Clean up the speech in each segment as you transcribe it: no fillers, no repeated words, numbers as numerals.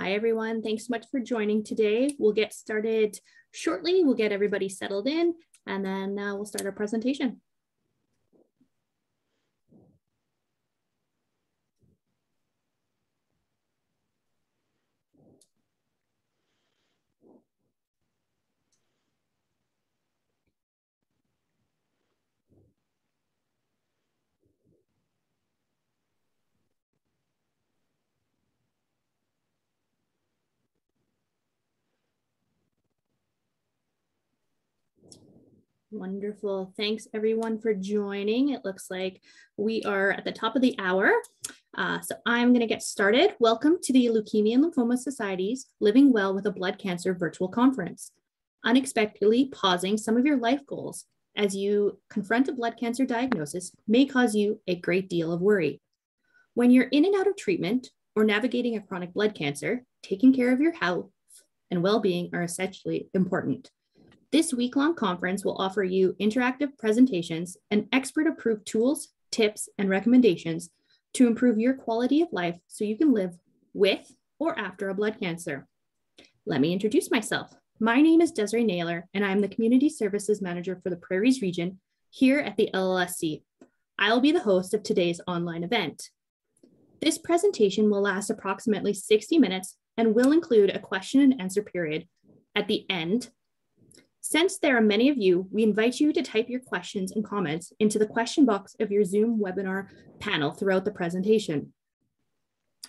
Hi, everyone. Thanks so much for joining today. We'll get started shortly. We'll get everybody settled in, and then we'll start our presentation. Wonderful. Thanks everyone for joining. It looks like we are at the top of the hour. So I'm going to get started. Welcome to the Leukemia and Lymphoma Society's Living Well with a Blood Cancer virtual conference. Unexpectedly pausing some of your life goals as you confront a blood cancer diagnosis may cause you a great deal of worry. When you're in and out of treatment or navigating a chronic blood cancer, taking care of your health and well-being are essentially important. This week-long conference will offer you interactive presentations and expert-approved tools, tips, and recommendations to improve your quality of life so you can live with or after a blood cancer. Let me introduce myself. My name is Desiree Naylor, and I'm the Community Services Manager for the Prairies region here at the LLSC. I'll be the host of today's online event. This presentation will last approximately 60 minutes and will include a question and answer period at the end. Since there are many of you, we invite you to type your questions and comments into the question box of your Zoom webinar panel throughout the presentation.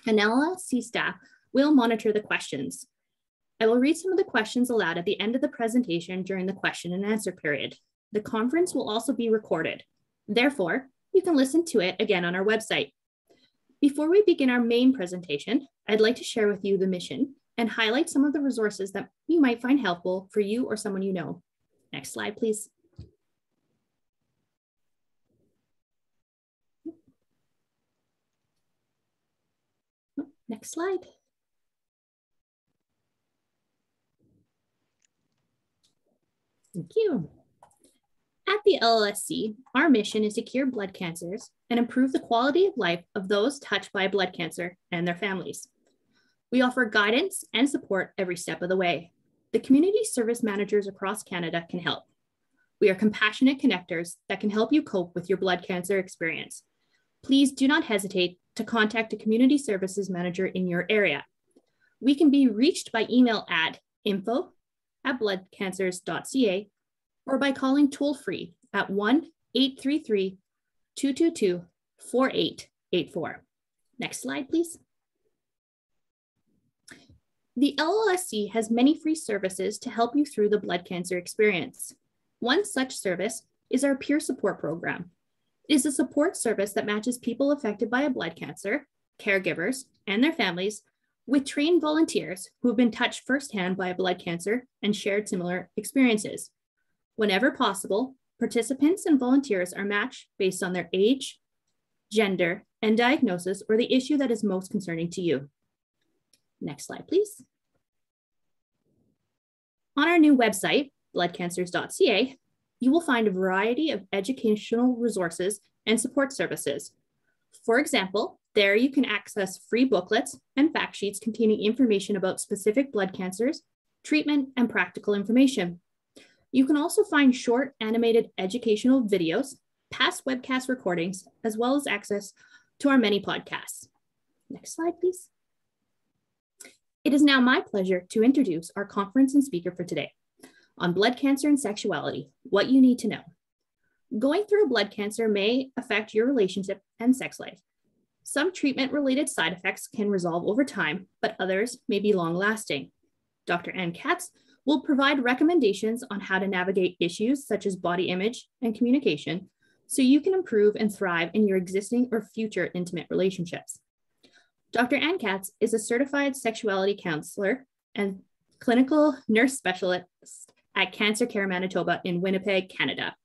An LLC staff will monitor the questions. I will read some of the questions aloud at the end of the presentation during the question and answer period. The conference will also be recorded. Therefore, you can listen to it again on our website. Before we begin our main presentation, I'd like to share with you the mission and highlight some of the resources that you might find helpful for you or someone you know. Next slide, please. Next slide. Thank you. At the LLSC, our mission is to cure blood cancers and improve the quality of life of those touched by blood cancer and their families. We offer guidance and support every step of the way. The community service managers across Canada can help. We are compassionate connectors that can help you cope with your blood cancer experience. Please do not hesitate to contact a community services manager in your area. We can be reached by email at info@bloodcancers.ca or by calling toll-free at 1-833-222-4884. Next slide, please. The LLSC has many free services to help you through the blood cancer experience. One such service is our peer support program. It is a support service that matches people affected by a blood cancer, caregivers, and their families with trained volunteers who have been touched firsthand by a blood cancer and shared similar experiences. Whenever possible, participants and volunteers are matched based on their age, gender, and diagnosis or the issue that is most concerning to you. Next slide, please. On our new website, bloodcancers.ca, you will find a variety of educational resources and support services. For example, there you can access free booklets and fact sheets containing information about specific blood cancers, treatment, and practical information. You can also find short animated educational videos, past webcast recordings, as well as access to our many podcasts. Next slide, please. It is now my pleasure to introduce our conference and speaker for today on blood cancer and sexuality, what you need to know. Going through a blood cancer may affect your relationship and sex life. Some treatment-related side effects can resolve over time, but others may be long-lasting. Dr. Katz will provide recommendations on how to navigate issues such as body image and communication so you can improve and thrive in your existing or future intimate relationships. Dr. Katz is a certified sexuality counselor and clinical nurse specialist at CancerCare Manitoba in Winnipeg, Canada.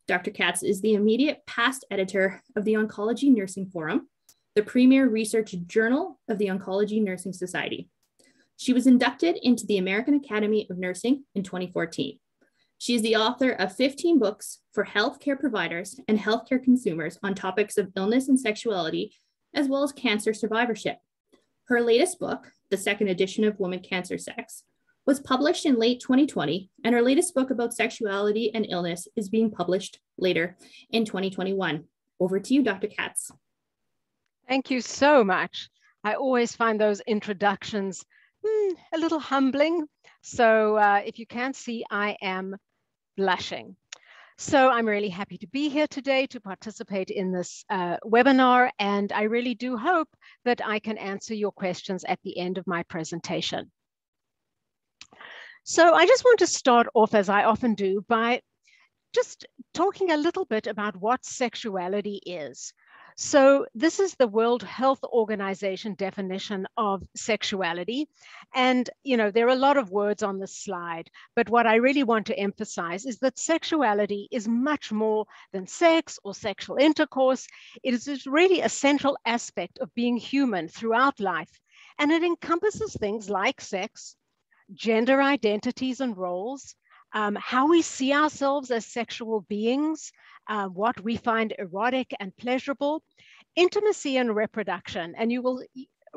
Dr. Katz is the immediate past editor of the Oncology Nursing Forum, the premier research journal of the Oncology Nursing Society. She was inducted into the American Academy of Nursing in 2014. She is the author of 15 books for healthcare providers and healthcare consumers on topics of illness and sexuality, as well as cancer survivorship. Her latest book, the second edition of Woman, Cancer, Sex, was published in late 2020, and her latest book about sexuality and illness is being published later in 2021. Over to you, Dr. Katz. Thank you so much. I always find those introductions a little humbling. So if you can't see, I am blushing. So I'm really happy to be here today to participate in this webinar, and I really do hope that I can answer your questions at the end of my presentation. So I just want to start off, as I often do, by just talking a little bit about what sexuality is. So this is the World Health Organization definition of sexuality. And, you know, there are a lot of words on this slide, but what I really want to emphasize is that sexuality is much more than sex or sexual intercourse. It is really a central aspect of being human throughout life. And it encompasses things like sex, gender identities and roles, how we see ourselves as sexual beings, what we find erotic and pleasurable, intimacy and reproduction. And you will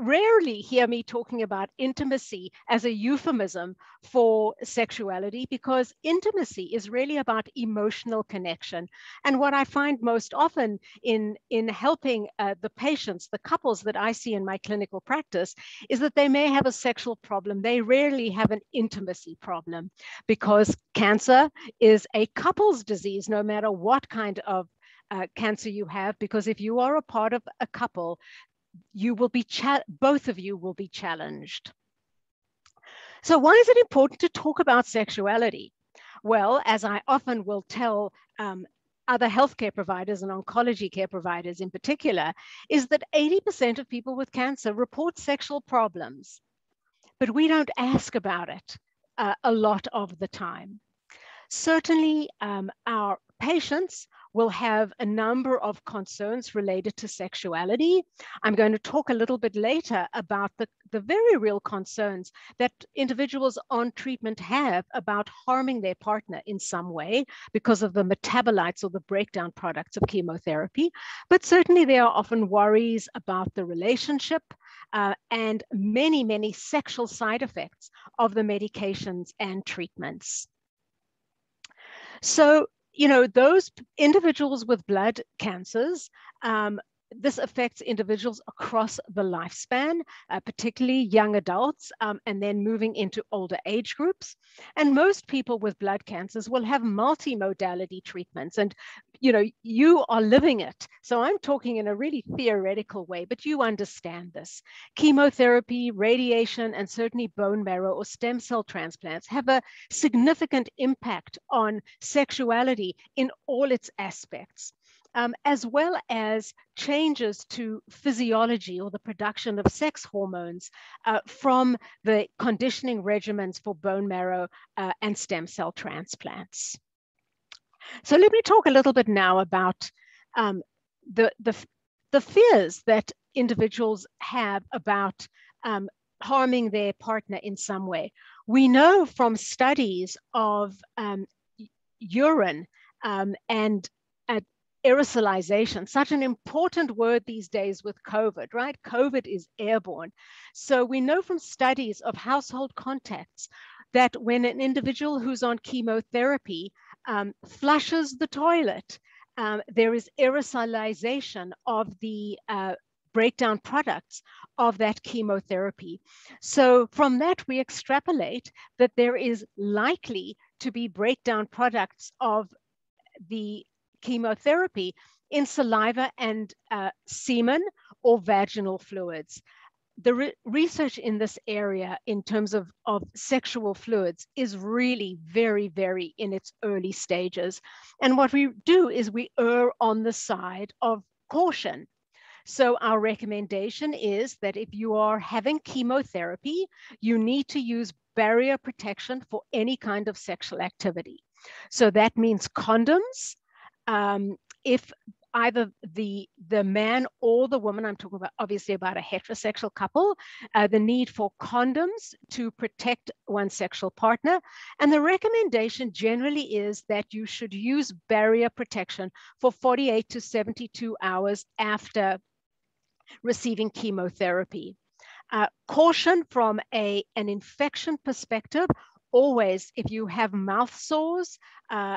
rarely hear me talking about intimacy as a euphemism for sexuality, because intimacy is really about emotional connection. And what I find most often in helping the patients, the couples that I see in my clinical practice, is that they may have a sexual problem. They rarely have an intimacy problem, because cancer is a couple's disease, no matter what kind of cancer you have, because if you are a part of a couple, you will be both of you will be challenged. So why is it important to talk about sexuality? Well, as I often will tell other healthcare providers and oncology care providers in particular, is that 80% of people with cancer report sexual problems, but we don't ask about it a lot of the time. Certainly, our patients will have a number of concerns related to sexuality. I'm going to talk a little bit later about the very real concerns that individuals on treatment have about harming their partner in some way because of the metabolites or the breakdown products of chemotherapy. But certainly there are often worries about the relationship and many, many sexual side effects of the medications and treatments. So, you know, those individuals with blood cancers, this affects individuals across the lifespan, particularly young adults, and then moving into older age groups. And most people with blood cancers will have multimodality treatments. And, you know, you are living it. So I'm talking in a really theoretical way, but you understand this. Chemotherapy, radiation, and certainly bone marrow or stem cell transplants have a significant impact on sexuality in all its aspects. As well as changes to physiology or the production of sex hormones from the conditioning regimens for bone marrow and stem cell transplants. So let me talk a little bit now about the fears that individuals have about harming their partner in some way. We know from studies of urine and aerosolization, such an important word these days with COVID, right? COVID is airborne. So we know from studies of household contacts that when an individual who's on chemotherapy flushes the toilet, there is aerosolization of the breakdown products of that chemotherapy. So from that, we extrapolate that there is likely to be breakdown products of the chemotherapy in saliva and semen or vaginal fluids. The research in this area in terms of sexual fluids is really very, very in its early stages. And what we do is we err on the side of caution. So our recommendation is that if you are having chemotherapy, you need to use barrier protection for any kind of sexual activity. So that means condoms. If either the man or the woman, I'm talking about obviously about a heterosexual couple, the need for condoms to protect one's sexual partner. And the recommendation generally is that you should use barrier protection for 48 to 72 hours after receiving chemotherapy. Caution from an infection perspective. Always, if you have mouth sores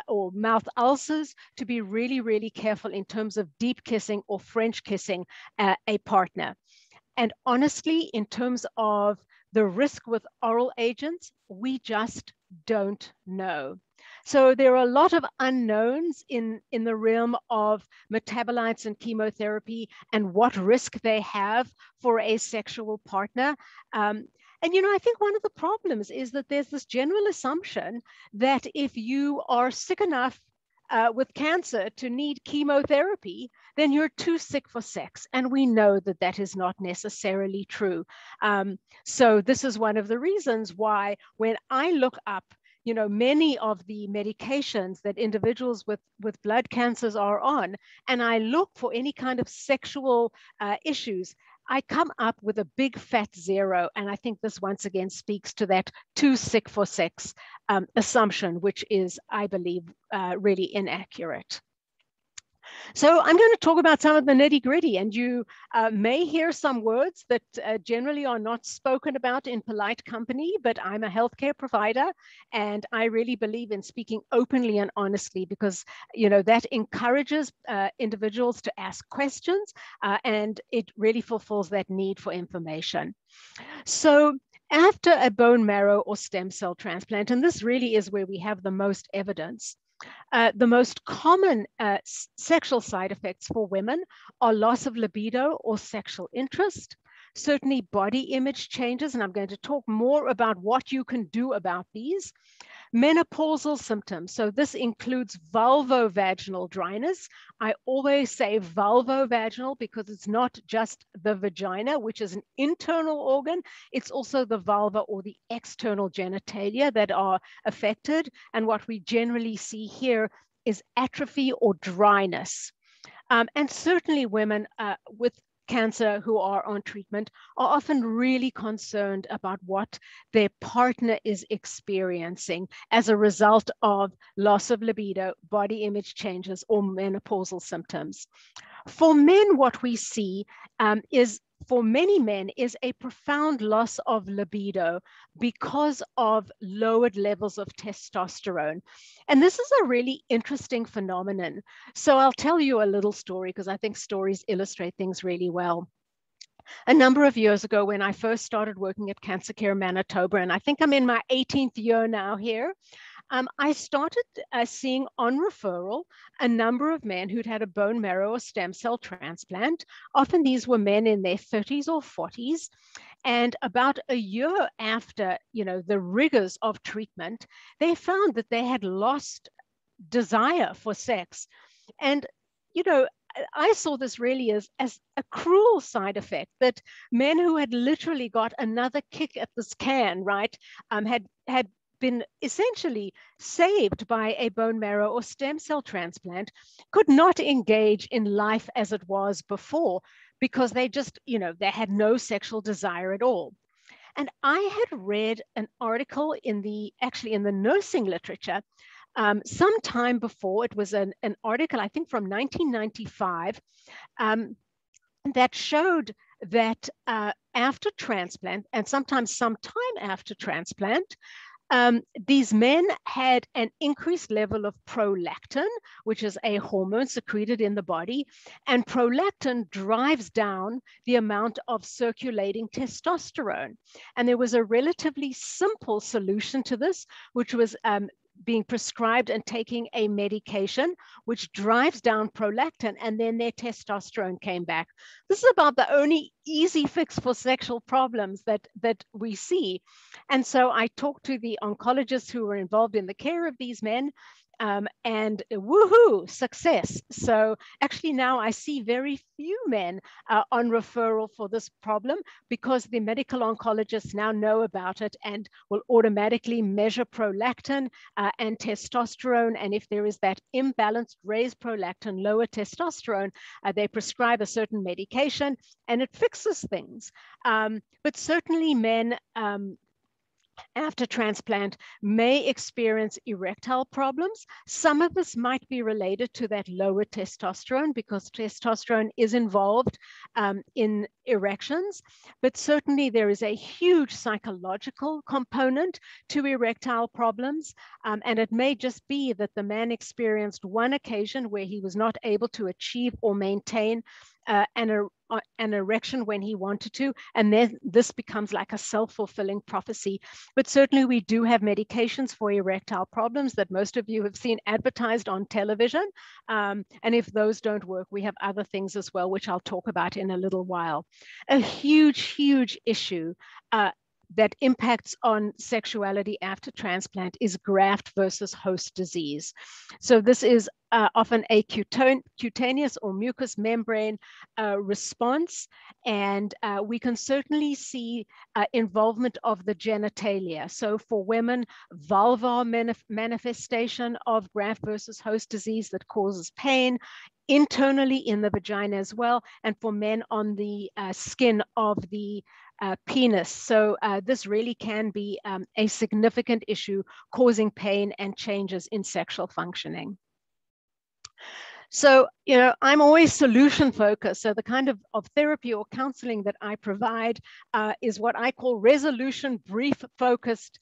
or mouth ulcers, to be really, really careful in terms of deep kissing or French kissing a partner. And honestly, in terms of the risk with oral agents, we just don't know. So there are a lot of unknowns in the realm of metabolites and chemotherapy and what risk they have for a sexual partner. And, I think one of the problems is that there's this general assumption that if you are sick enough with cancer to need chemotherapy, then you're too sick for sex. And we know that that is not necessarily true. So this is one of the reasons why when I look up, many of the medications that individuals with blood cancers are on, and I look for any kind of sexual issues, I come up with a big fat 0. And I think this once again speaks to that too sick for sex assumption, which is, I believe, really inaccurate. So I'm going to talk about some of the nitty gritty, and you may hear some words that generally are not spoken about in polite company, but I'm a healthcare provider, and I really believe in speaking openly and honestly because, that encourages individuals to ask questions, and it really fulfills that need for information. So after a bone marrow or stem cell transplant, and this really is where we have the most evidence, the most common sexual side effects for women are loss of libido or sexual interest, certainly body image changes, and I'm going to talk more about what you can do about these. Menopausal symptoms, so this includes vulvovaginal dryness. I always say vulvovaginal because it's not just the vagina, which is an internal organ, it's also the vulva or the external genitalia that are affected. And what we generally see here is atrophy or dryness. And certainly women with cancer who are on treatment are often really concerned about what their partner is experiencing as a result of loss of libido, body image changes, or menopausal symptoms. For men, what we see for many men is a profound loss of libido because of lowered levels of testosterone. And this is a really interesting phenomenon. So I'll tell you a little story because I think stories illustrate things really well. A number of years ago, when I first started working at CancerCare Manitoba, and I think I'm in my 18th year now here, I started seeing on referral a number of men who'd had a bone marrow or stem cell transplant. Often these were men in their 30s or 40s. And about a year after, the rigors of treatment, they found that they had lost desire for sex. And, I saw this really as a cruel side effect, that men who had literally got another kick at this can, right, had been essentially saved by a bone marrow or stem cell transplant, could not engage in life as it was before because they just, they had no sexual desire at all. And I had read an article in the nursing literature some time before. It was an article, I think from 1995, that showed that after transplant, and sometimes some time after transplant, these men had an increased level of prolactin, which is a hormone secreted in the body, and prolactin drives down the amount of circulating testosterone. And there was a relatively simple solution to this, which was being prescribed and taking a medication which drives down prolactin, and then their testosterone came back. This is about the only easy fix for sexual problems that we see. And so I talked to the oncologists who were involved in the care of these men, and woohoo, success. So actually now I see very few men on referral for this problem because the medical oncologists now know about it and will automatically measure prolactin and testosterone. And if there is that imbalanced raised prolactin, lower testosterone, they prescribe a certain medication and it fixes things. But certainly men after transplant may experience erectile problems. Some of this might be related to that lower testosterone because testosterone is involved in erections, but certainly there is a huge psychological component to erectile problems. And it may just be that the man experienced one occasion where he was not able to achieve or maintain an erection when he wanted to, and then this becomes like a self-fulfilling prophecy. But certainly we do have medications for erectile problems that most of you have seen advertised on television. And if those don't work, we have other things as well, which I'll talk about in a little while. A huge issue that impacts on sexuality after transplant is graft versus host disease. So this is often a cutaneous or mucous membrane response, and we can certainly see involvement of the genitalia. So for women, vulvar manifestation of graft versus host disease that causes pain, internally in the vagina as well, and for men on the skin of the penis. So this really can be a significant issue causing pain and changes in sexual functioning. So, you know, I'm always solution focused. So the kind of therapy or counseling that I provide is what I call resolution brief focused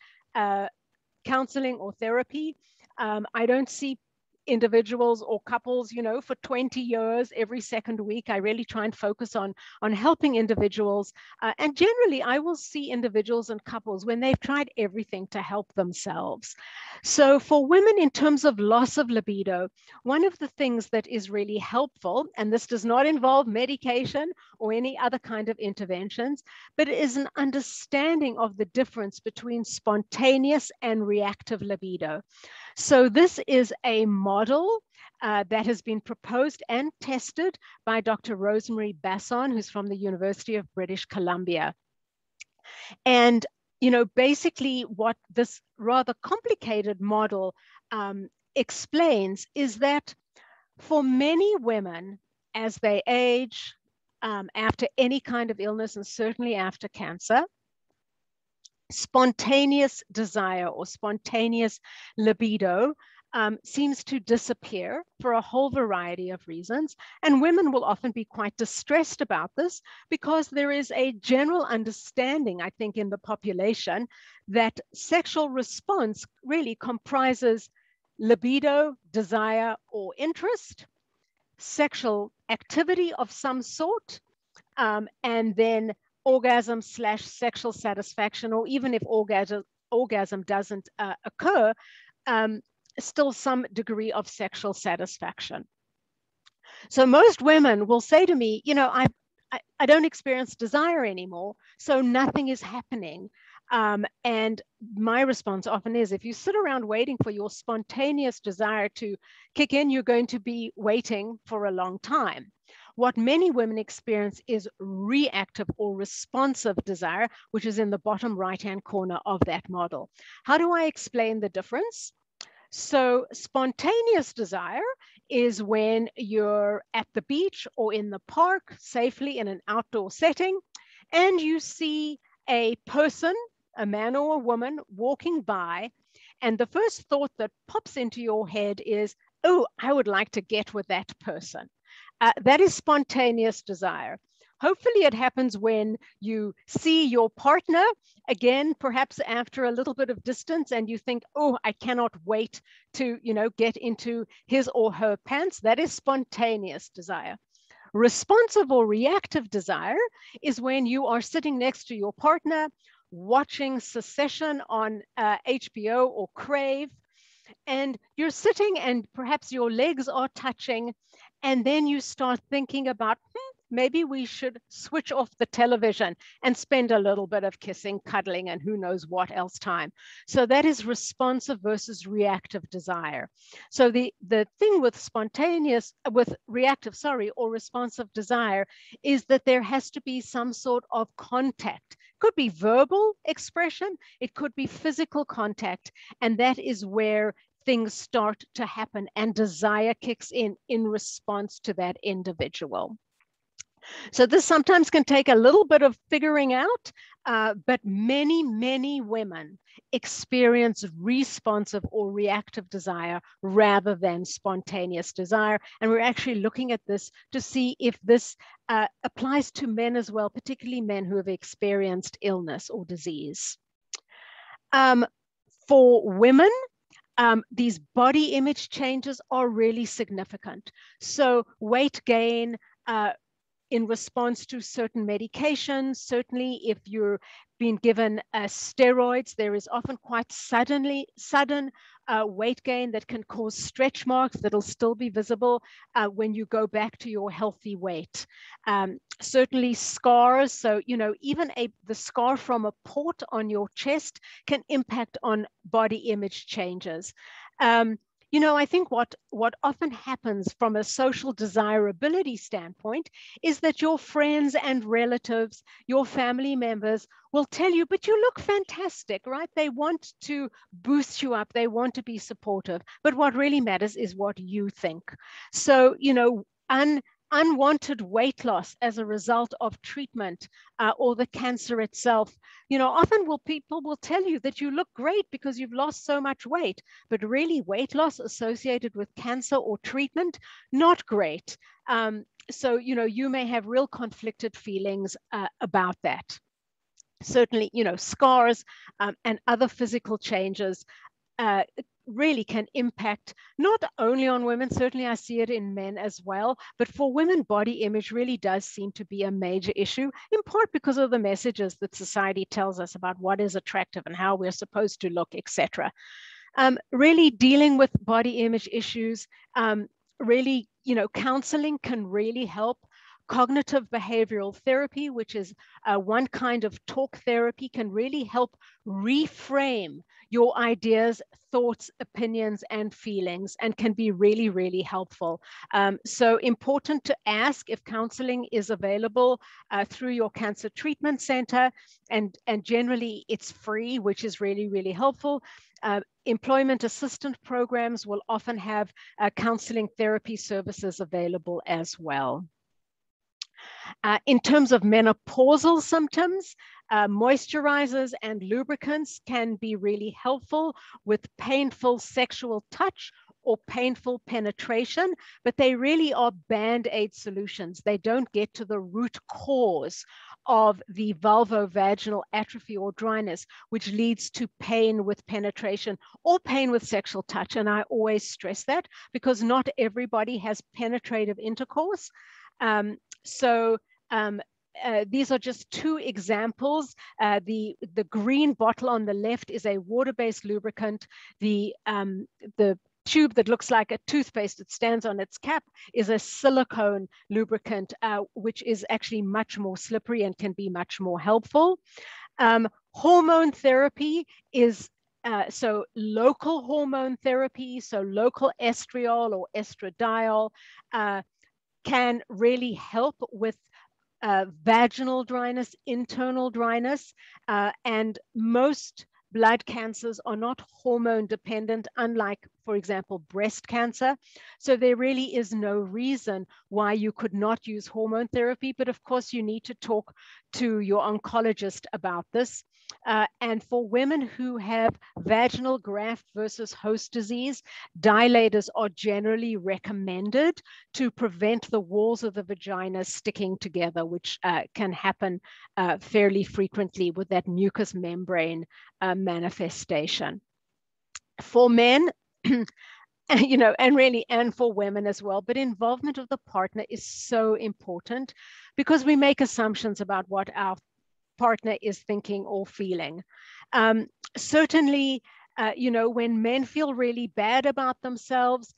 counseling or therapy. I don't see individuals or couples, you know, for 20 years, every second week. I really try and focus on helping individuals. And generally, I will see individuals and couples when they've tried everything to help themselves. So for women, in terms of loss of libido, one of the things that is really helpful, and this does not involve medication or any other kind of interventions, but it is an understanding of the difference between spontaneous and reactive libido. So this is a model that has been proposed and tested by Dr. Rosemary Basson, who's from the University of British Columbia. And, you know, basically what this rather complicated model explains is that for many women, as they age, after any kind of illness, and certainly after cancer, spontaneous desire or spontaneous libido seems to disappear for a whole variety of reasons. And women will often be quite distressed about this because there is a general understanding, I think, in the population that sexual response really comprises libido, desire, or interest, sexual activity of some sort, and then orgasm / sexual satisfaction, or even if orgasm doesn't occur, still some degree of sexual satisfaction. So most women will say to me, you know, I don't experience desire anymore, so nothing is happening. And my response often is, if you sit around waiting for your spontaneous desire to kick in, you're going to be waiting for a long time. What many women experience is reactive or responsive desire, which is in the bottom right-hand corner of that model. How do I explain the difference? So spontaneous desire is when you're at the beach or in the park safely in an outdoor setting, and you see a person, a man or a woman, walking by, and the first thought that pops into your head is, oh, I would like to get with that person. That is spontaneous desire. Hopefully it happens when you see your partner, again, perhaps after a little bit of distance, and you think, oh, I cannot wait to, you know, get into his or her pants. That is spontaneous desire. Responsive or reactive desire is when you are sitting next to your partner, watching Succession on HBO or Crave, and you're sitting and perhaps your legs are touching, and then you start thinking about, maybe we should switch off the television and spend a little bit of kissing, cuddling, and who knows what else time. So that is responsive versus reactive desire. So the thing with reactive, or responsive desire is that there has to be some sort of contact. Could be verbal expression, it could be physical contact, and that is where things start to happen and desire kicks in response to that individual. So this sometimes can take a little bit of figuring out, But many women experience responsive or reactive desire rather than spontaneous desire. And we're actually looking at this to see if this applies to men as well, particularly men who have experienced illness or disease. For women, these body image changes are really significant. So weight gain, in response to certain medications. Certainly, if you're being given steroids, there is often quite sudden weight gain that can cause stretch marks that'll still be visible when you go back to your healthy weight. Certainly scars, so even the scar from a port on your chest can impact on body image changes. I think what often happens from a social desirability standpoint is that your friends and relatives, your family members will tell you, but you look fantastic, right? They want to boost you up. They want to be supportive. But what really matters is what you think. So, unwanted weight loss as a result of treatment or the cancer itself. Often people will tell you that you look great because you've lost so much weight, but really weight loss associated with cancer or treatment, not great. So, you may have real conflicted feelings about that. Certainly, scars and other physical changes really can impact not only on women, certainly I see it in men as well, but for women, body image really does seem to be a major issue, in part because of the messages that society tells us about what is attractive and how we're supposed to look, etc. Really dealing with body image issues, really, counseling can really help. Cognitive behavioral therapy, which is one kind of talk therapy, can really help reframe your ideas, thoughts, opinions, and feelings, and can be really, really helpful. So important to ask if counseling is available through your cancer treatment center, and generally it's free, which is really, really helpful. Employment assistance programs will often have counseling therapy services available as well. In terms of menopausal symptoms, moisturizers and lubricants can be really helpful with painful sexual touch or painful penetration, but they really are band-aid solutions. They don't get to the root cause of the vulvovaginal atrophy or dryness, which leads to pain with penetration or pain with sexual touch. And I always stress that because not everybody has penetrative intercourse. These are just two examples. The green bottle on the left is a water-based lubricant. The tube that looks like a toothpaste that stands on its cap is a silicone lubricant, which is actually much more slippery and can be much more helpful. Hormone therapy is so local hormone therapy, so local estriol or estradiol can really help with vaginal dryness, internal dryness, and most blood cancers are not hormone dependent, unlike, for example, breast cancer. So there really is no reason why you could not use hormone therapy, but of course you need to talk to your oncologist about this. And for women who have vaginal graft versus host disease, dilators are generally recommended to prevent the walls of the vagina sticking together, which can happen fairly frequently with that mucous membrane manifestation. For men, and for women as well, but involvement of the partner is so important because we make assumptions about what our partner is thinking or feeling. Certainly, when men feel really bad about themselves,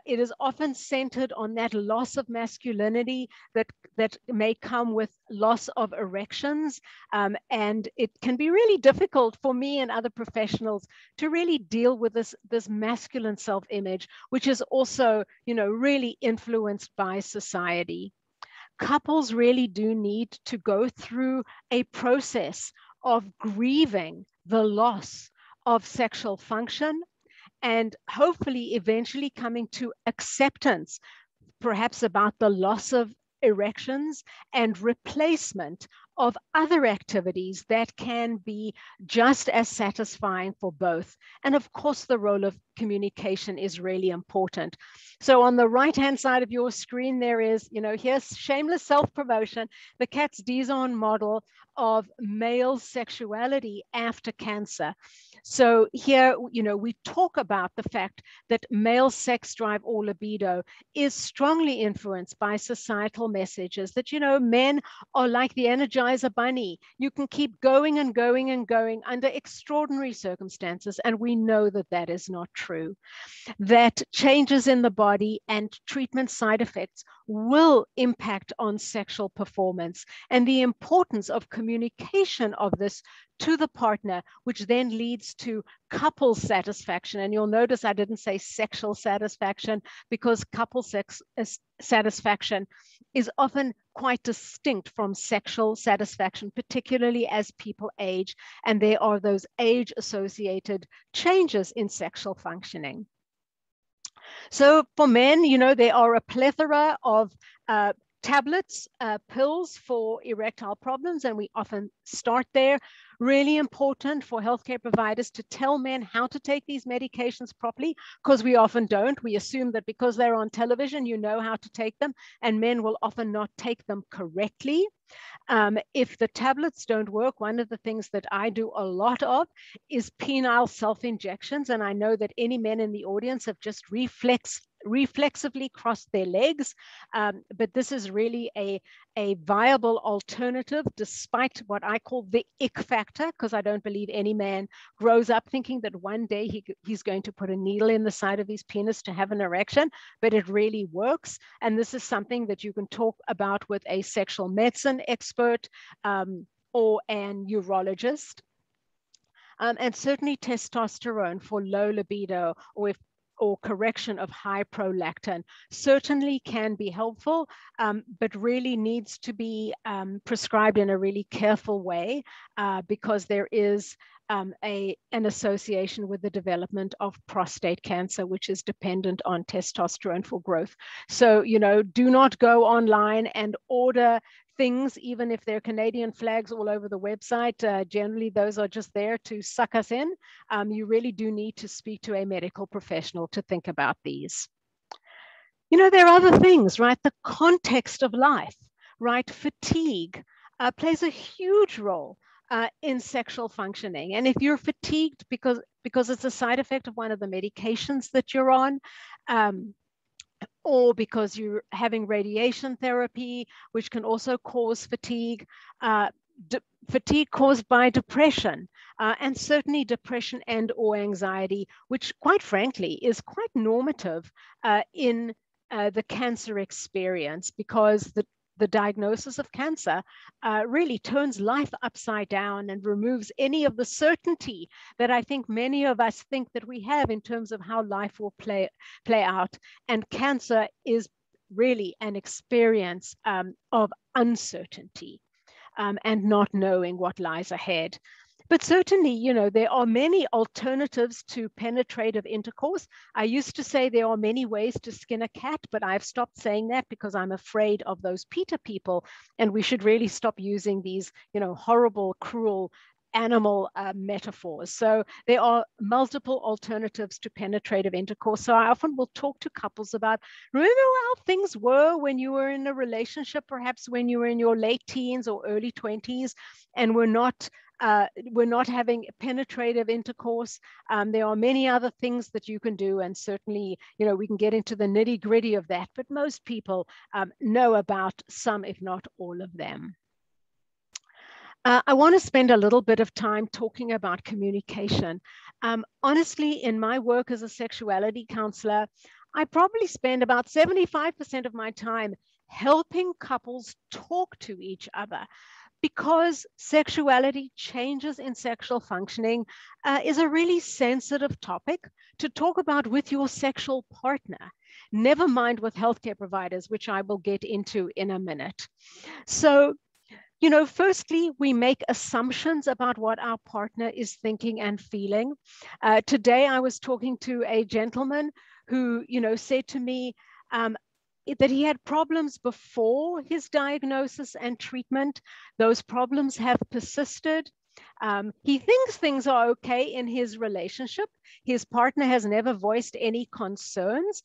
it is often centered on that loss of masculinity that may come with loss of erections. And it can be really difficult for me and other professionals to really deal with this masculine self-image, which is also, really influenced by society. Couples really do need to go through a process of grieving the loss of sexual function and hopefully eventually coming to acceptance, perhaps about the loss of erections and replacement of other activities that can be just as satisfying for both. And of course, the role of communication is really important. So on the right-hand side of your screen, there is, here's shameless self-promotion, the Katz-Dizon model of male sexuality after cancer. So here, we talk about the fact that male sex drive or libido is strongly influenced by societal messages that, men are like the Energizer Bunny. You can keep going and going and going under extraordinary circumstances. And we know that that is not true. That changes in the body and treatment side effects will impact on sexual performance, and the importance of communication of this to the partner, which then leads to couple satisfaction. And you'll notice I didn't say sexual satisfaction, because couple satisfaction is often quite distinct from sexual satisfaction, particularly as people age, and there are those age-associated changes in sexual functioning. So for men, there are a plethora of tablets, pills for erectile problems, and we often start there. Really important for healthcare providers to tell men how to take these medications properly, because we often don't. We assume that because they're on television, you know how to take them, and men will often not take them correctly. If the tablets don't work, one of the things that I do a lot of is penile self-injections. And I know that any men in the audience have just reflexively crossed their legs. But this is really a viable alternative, despite what I call the ick factor, because I don't believe any man grows up thinking that one day he's going to put a needle in the side of his penis to have an erection, but it really works. And this is something that you can talk about with a sexual medicine expert or an urologist. And certainly testosterone for low libido or correction of high prolactin certainly can be helpful, but really needs to be prescribed in a really careful way, because there is an association with the development of prostate cancer, which is dependent on testosterone for growth. So, do not go online and order things, even if they're Canadian flags all over the website. Generally, those are just there to suck us in. You really do need to speak to a medical professional to think about these. There are other things, right? The context of life, right? Fatigue plays a huge role in sexual functioning. And if you're fatigued because it's a side effect of one of the medications that you're on, or because you're having radiation therapy, which can also cause fatigue, fatigue caused by depression, and certainly depression and or anxiety, which quite frankly is quite normative in the cancer experience, because the diagnosis of cancer really turns life upside down and removes any of the certainty that I think many of us think that we have in terms of how life will play out. And cancer is really an experience of uncertainty and not knowing what lies ahead. But certainly, there are many alternatives to penetrative intercourse. I used to say there are many ways to skin a cat, but I've stopped saying that because I'm afraid of those PETA people. And we should really stop using these, horrible, cruel animal metaphors. So there are multiple alternatives to penetrative intercourse. So I often will talk to couples about, remember how things were when you were in a relationship, perhaps when you were in your late teens or early 20s, and we're not having penetrative intercourse. There are many other things that you can do, and certainly, we can get into the nitty-gritty of that, but most people know about some, if not all of them. I want to spend a little bit of time talking about communication. Honestly, in my work as a sexuality counselor, I probably spend about 75% of my time helping couples talk to each other, because sexuality, changes in sexual functioning, is a really sensitive topic to talk about with your sexual partner, never mind with healthcare providers, which I will get into in a minute. So, firstly, we make assumptions about what our partner is thinking and feeling. Today, I was talking to a gentleman who, said to me, that he had problems before his diagnosis and treatment. Those problems have persisted. He thinks things are okay in his relationship. His partner has never voiced any concerns,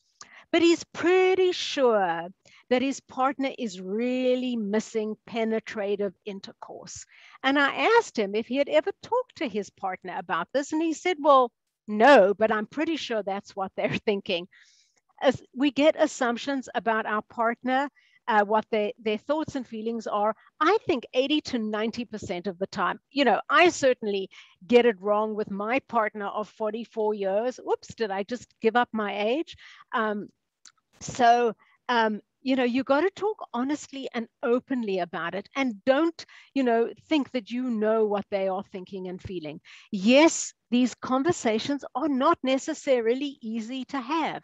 but he's pretty sure that his partner is really missing penetrative intercourse. And I asked him if he had ever talked to his partner about this, and he said, well, no, but I'm pretty sure that's what they're thinking. As we get assumptions about our partner, what their thoughts and feelings are. I think 80 to 90% of the time, I certainly get it wrong with my partner of 44 years. Whoops, did I just give up my age? You got to talk honestly and openly about it, and don't, think that you know what they are thinking and feeling. Yes, these conversations are not necessarily easy to have.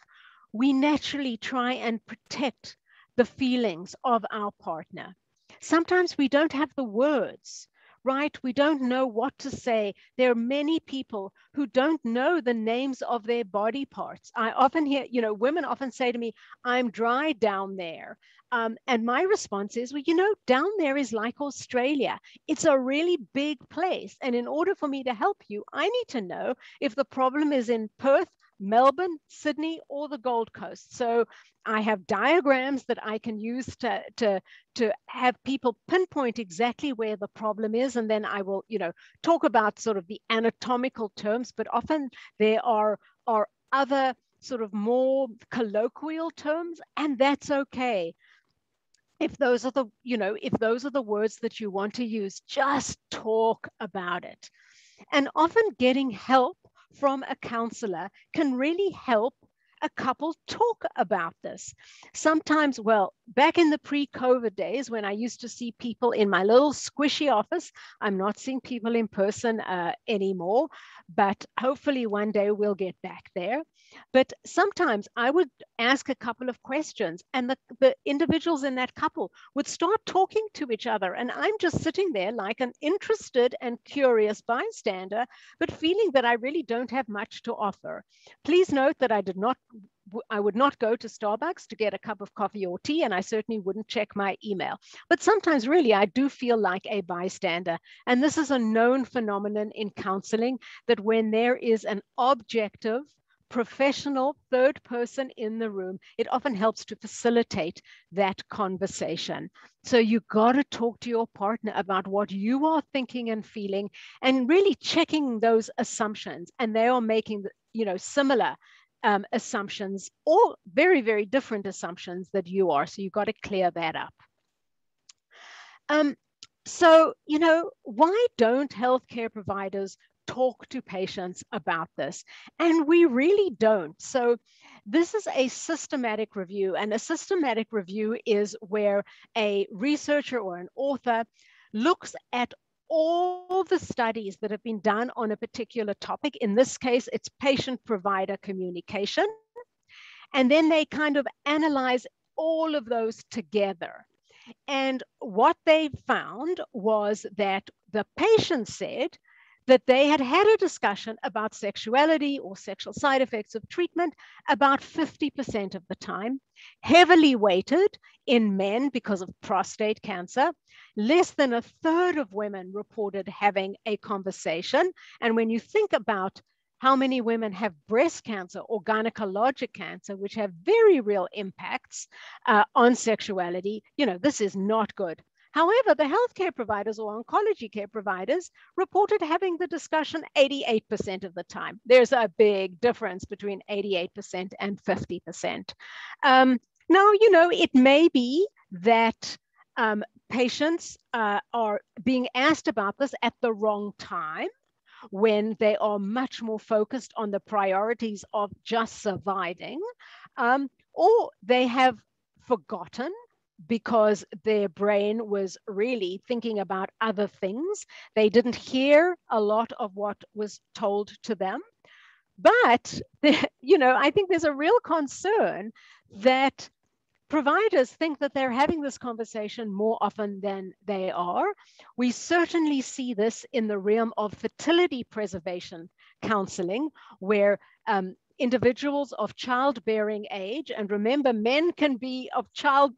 We naturally try and protect the feelings of our partner. Sometimes we don't have the words, right? We don't know what to say. There are many people who don't know the names of their body parts. I often hear, women often say to me, I'm dry down there. And my response is, well, down there is like Australia. It's a really big place. And in order for me to help you, I need to know if the problem is in Perth, Melbourne, Sydney, or the Gold Coast. So I have diagrams that I can use to have people pinpoint exactly where the problem is. And then I will, talk about sort of the anatomical terms, but often there are other sort of more colloquial terms, and that's okay. If those are the words that you want to use, just talk about it. And often getting help from a counselor can really help a couple talk about this. Sometimes, well, back in the pre-COVID days when I used to see people in my little squishy office, I'm not seeing people in person anymore, but hopefully one day we'll get back there. But sometimes I would ask a couple of questions, and the individuals in that couple would start talking to each other. And I'm just sitting there like an interested and curious bystander, but feeling that I really don't have much to offer. Please note that I would not go to Starbucks to get a cup of coffee or tea, and I certainly wouldn't check my email. But sometimes really I do feel like a bystander. And this is a known phenomenon in counseling, that when there is an objective, professional third person in the room, it often helps to facilitate that conversation. So you got to talk to your partner about what you are thinking and feeling, and really checking those assumptions. And they are making, similar assumptions, or very, very different assumptions that you are. So you got to clear that up. So, why don't healthcare providers talk to patients about this? And we really don't. So this is a systematic review, and a systematic review is where a researcher or an author looks at all the studies that have been done on a particular topic. In this case, it's patient-provider communication. And then they kind of analyze all of those together. And what they found was that the patient said that they had had a discussion about sexuality or sexual side effects of treatment about 50% of the time, heavily weighted in men because of prostate cancer. Less than a third of women reported having a conversation. And when you think about how many women have breast cancer or gynecologic cancer, which have very real impacts on sexuality, this is not good. However, the healthcare providers or oncology care providers reported having the discussion 88% of the time. There's a big difference between 88% and 50%. Now, it may be that patients are being asked about this at the wrong time, when they are much more focused on the priorities of just surviving, or they have forgotten because their brain was really thinking about other things. They didn't hear a lot of what was told to them. But, I think there's a real concern that providers think that they're having this conversation more often than they are. We certainly see this in the realm of fertility preservation counseling, where individuals of childbearing age, and remember, men can be of child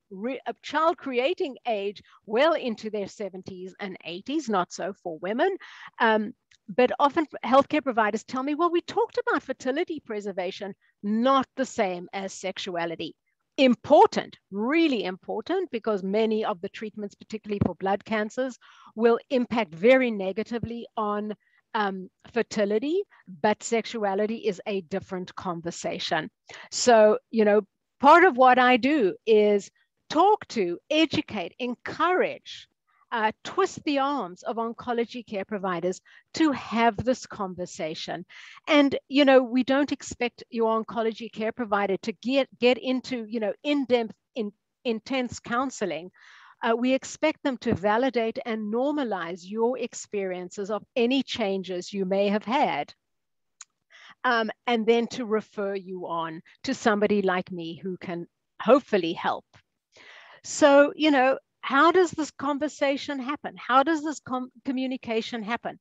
creating age well into their 70s and 80s, not so for women. But often healthcare providers tell me, well, we talked about fertility preservation, not the same as sexuality. Important, really important, because many of the treatments, particularly for blood cancers, will impact very negatively on fertility, but sexuality is a different conversation. So, part of what I do is talk to, educate, encourage, twist the arms of oncology care providers to have this conversation. And, we don't expect your oncology care provider to get into, in-depth, intense counseling. We expect them to validate and normalize your experiences of any changes you may have had. And then to refer you on to somebody like me who can hopefully help. So, how does this conversation happen? How does this communication happen?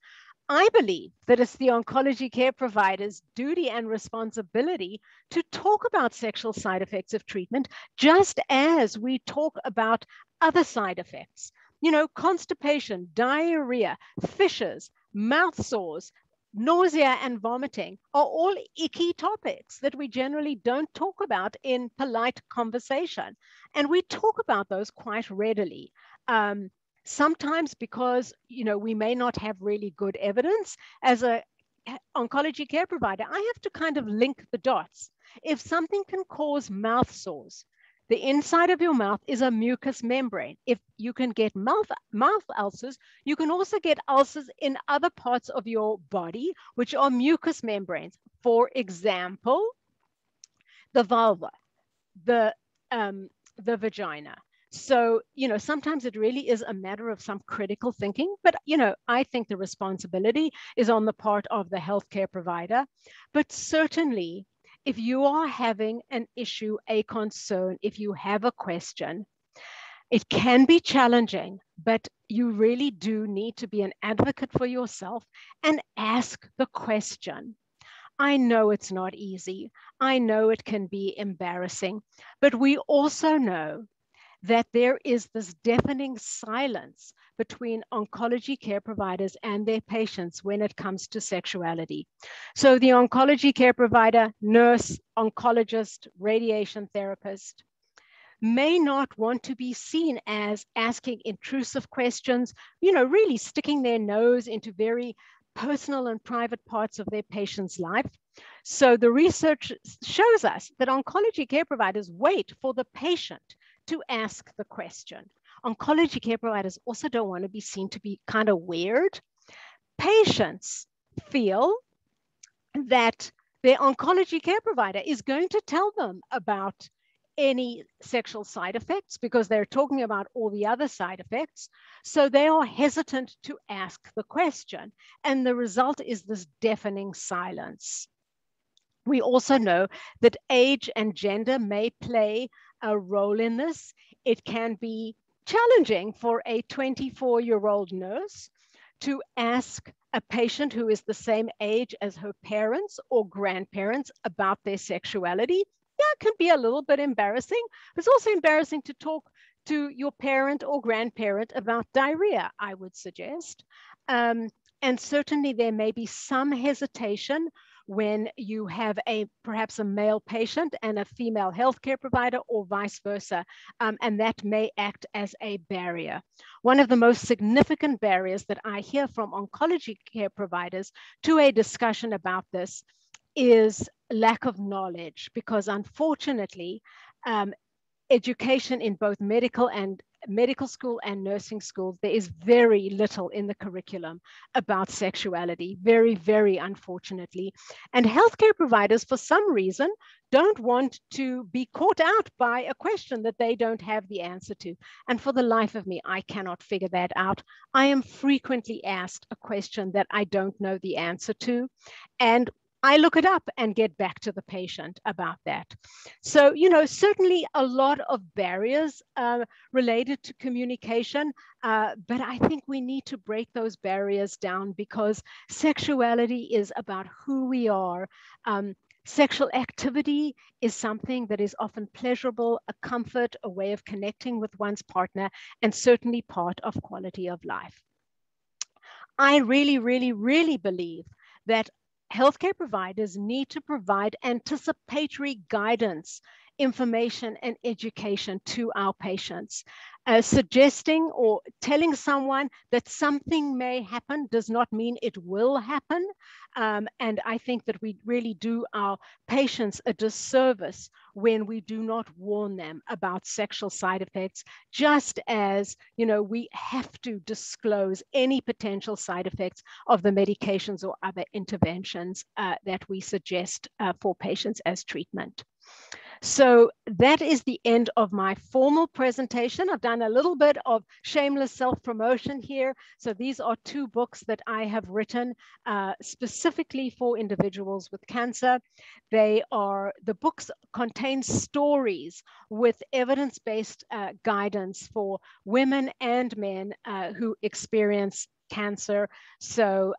I believe that it's the oncology care provider's duty and responsibility to talk about sexual side effects of treatment, just as we talk about other side effects. Constipation, diarrhea, fissures, mouth sores, nausea and vomiting are all icky topics that we generally don't talk about in polite conversation. And we talk about those quite readily. Sometimes because, we may not have really good evidence. As an oncology care provider, I have to kind of link the dots. If something can cause mouth sores, the inside of your mouth is a mucous membrane. If you can get mouth ulcers, you can also get ulcers in other parts of your body, which are mucous membranes. For example, the vulva, the vagina. So, sometimes it really is a matter of some critical thinking, but, I think the responsibility is on the part of the healthcare provider. But certainly, if you are having an issue, a concern, if you have a question, it can be challenging, but you really do need to be an advocate for yourself and ask the question. I know it's not easy. I know it can be embarrassing, but we also know that there is this deafening silence between oncology care providers and their patients when it comes to sexuality. So the oncology care provider, nurse, oncologist, radiation therapist may not want to be seen as asking intrusive questions, really sticking their nose into very personal and private parts of their patient's life. So the research shows us that oncology care providers wait for the patient to ask the question. Oncology care providers also don't want to be seen to be kind of weird. Patients feel that their oncology care provider is going to tell them about any sexual side effects because they're talking about all the other side effects. So they are hesitant to ask the question. And the result is this deafening silence. We also know that age and gender may play a role in this. It can be challenging for a 24-year-old nurse to ask a patient who is the same age as her parents or grandparents about their sexuality. Yeah, it can be a little bit embarrassing. It's also embarrassing to talk to your parent or grandparent about diarrhea, I would suggest. And certainly there may be some hesitation when you have perhaps a male patient and a female healthcare provider or vice versa, and that may act as a barrier. One of the most significant barriers that I hear from oncology care providers to a discussion about this is lack of knowledge, because unfortunately, education in both medical school and nursing school, there is very little in the curriculum about sexuality, very, very unfortunately. And healthcare providers, for some reason, don't want to be caught out by a question that they don't have the answer to. And for the life of me, I cannot figure that out. I am frequently asked a question that I don't know the answer to. And I look it up and get back to the patient about that. So, certainly a lot of barriers related to communication, but I think we need to break those barriers down because sexuality is about who we are. Sexual activity is something that is often pleasurable, a comfort, a way of connecting with one's partner, and certainly part of quality of life. I really, really, really believe that healthcare providers need to provide anticipatory guidance, information, and education to our patients. Suggesting or telling someone that something may happen does not mean it will happen. And I think that we really do our patients a disservice when we do not warn them about sexual side effects, just as, we have to disclose any potential side effects of the medications or other interventions that we suggest for patients as treatment. So that is the end of my formal presentation. I've done a little bit of shameless self-promotion here. So these are 2 books that I have written specifically for individuals with cancer. The books contain stories with evidence-based guidance for women and men who experience cancer. So,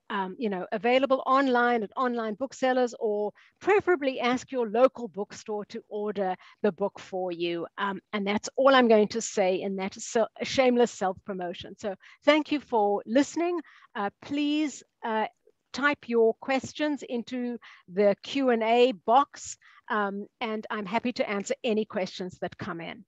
available online at online booksellers, or preferably ask your local bookstore to order the book for you. And that's all I'm going to say in that shameless self-promotion. So thank you for listening. Please type your questions into the Q&A box, and I'm happy to answer any questions that come in.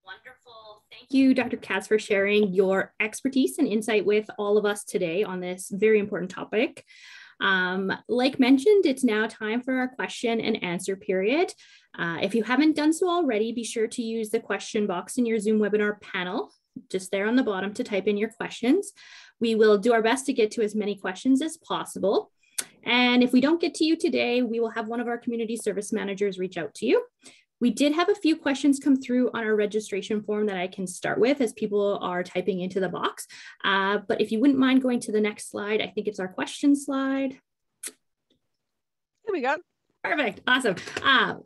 Wonderful. Thank you, Dr. Katz, for sharing your expertise and insight with all of us today on this very important topic. Like mentioned, it's now time for our question and answer period. If you haven't done so already, be sure to use the question box in your Zoom webinar panel, just there on the bottom, to type in your questions. We will do our best to get to as many questions as possible. And if we don't get to you today, we will have one of our community service managers reach out to you. We did have a few questions come through on our registration form that I can start with as people are typing into the box. But if you wouldn't mind going to the next slide, I think it's our question slide. Here we go. Perfect. Awesome.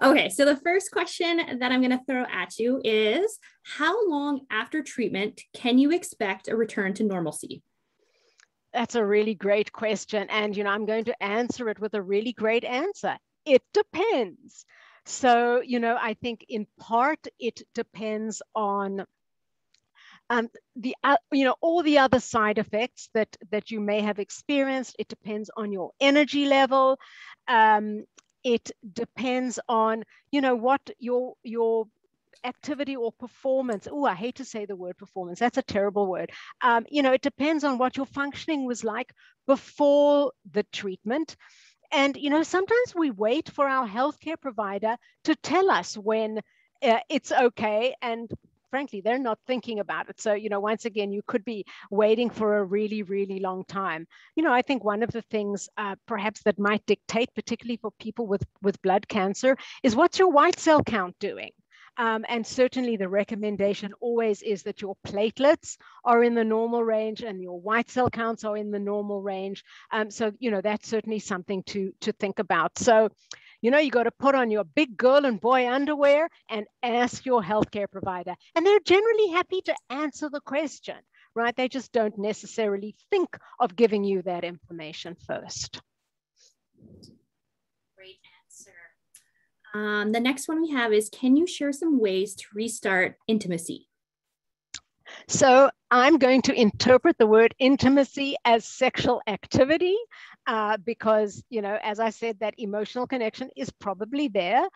Okay, so the first question that I'm going to throw at you is, how long after treatment can you expect a return to normalcy? That's a really great question. And, I'm going to answer it with a really great answer. It depends. So, I think in part it depends on all the other side effects that you may have experienced. It depends on your energy level. It depends on, what your activity or performance. Oh, I hate to say the word performance. That's a terrible word. It depends on what your functioning was like before the treatment. And, sometimes we wait for our healthcare provider to tell us when it's okay. And frankly, they're not thinking about it. So, once again, you could be waiting for a really, really long time. I think one of the things perhaps that might dictate, particularly for people with blood cancer, is what's your white cell count doing? And certainly the recommendation always is that your platelets are in the normal range and your white cell counts are in the normal range. So, that's certainly something to think about. So, you got to put on your big girl and boy underwear and ask your healthcare provider. And they're generally happy to answer the question, right? They just don't necessarily think of giving you that information first. Great answer. The next one we have is, can you share some ways to restart intimacy? So I'm going to interpret the word intimacy as sexual activity because, as I said, that emotional connection is probably there.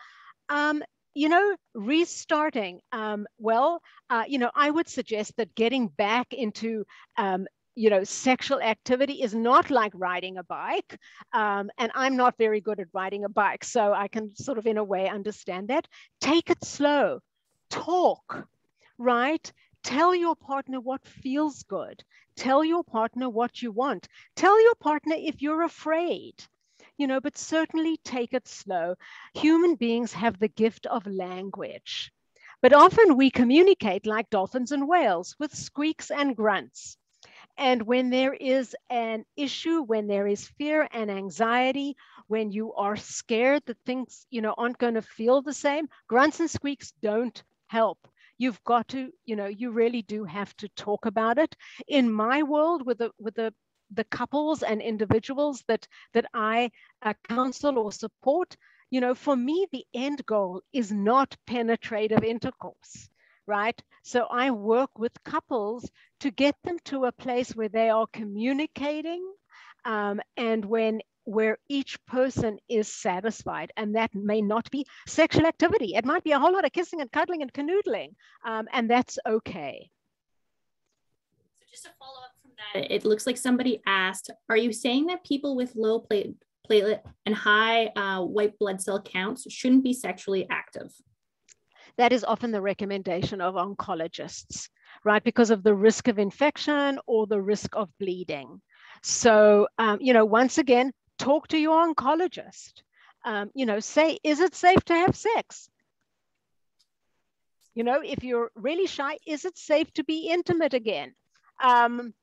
Restarting, I would suggest that getting back into sexual activity is not like riding a bike. And I'm not very good at riding a bike, so I can sort of in a way understand that. Take it slow, talk, right? Tell your partner what feels good. Tell your partner what you want. Tell your partner if you're afraid, but certainly take it slow. Human beings have the gift of language, but often we communicate like dolphins and whales with squeaks and grunts. And when there is an issue, when there is fear and anxiety, when you are scared that things, aren't going to feel the same, grunts and squeaks don't help. You've got to, you really do have to talk about it. In my world, with a the couples and individuals that I counsel or support, for me, the end goal is not penetrative intercourse, right? So I work with couples to get them to a place where they are communicating, and where each person is satisfied. And that may not be sexual activity. It might be a whole lot of kissing and cuddling and canoodling, and that's okay. So just to follow up from that, it looks like somebody asked, are you saying that people with low platelet and high white blood cell counts shouldn't be sexually active? That is often the recommendation of oncologists, right? Because of the risk of infection or the risk of bleeding. So, once again, talk to your oncologist. Say, is it safe to have sex? If you're really shy, is it safe to be intimate again? And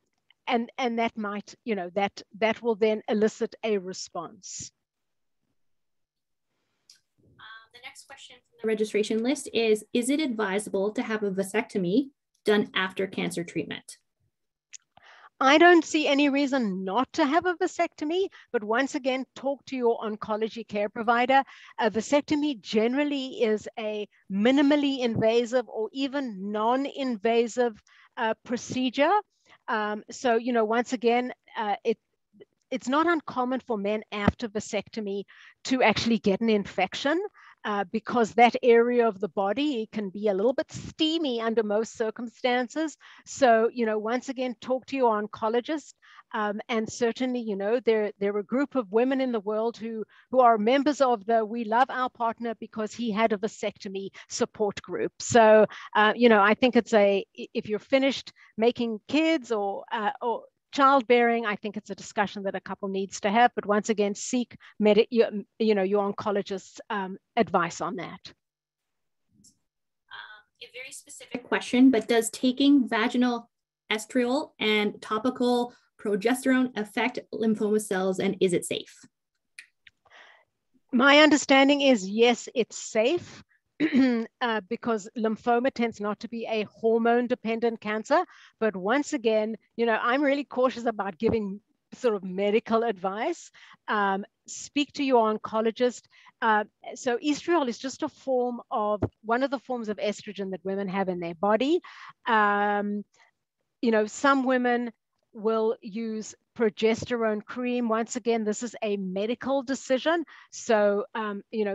that might, that will then elicit a response. The next question from the registration list is it advisable to have a vasectomy done after cancer treatment? I don't see any reason not to have a vasectomy, but once again, talk to your oncology care provider. A vasectomy generally is a minimally invasive or even non-invasive procedure. So, once again, it's not uncommon for men after vasectomy to actually get an infection. Because that area of the body can be a little bit steamy under most circumstances. So, once again, talk to your oncologist. And certainly, there are a group of women in the world who are members of the We Love Our Partner because he had a vasectomy support group. So, I think if you're finished making kids or childbearing, I think it's a discussion that a couple needs to have. But once again, seek your oncologist's advice on that. A very specific question, but does taking vaginal estriol and topical progesterone affect lymphoma cells, and is it safe? My understanding is yes, it's safe. Because lymphoma tends not to be a hormone-dependent cancer. But once again, I'm really cautious about giving sort of medical advice. Speak to your oncologist. So estriol is just one of the forms of estrogen that women have in their body. Some women will use progesterone cream. Once again, this is a medical decision. So,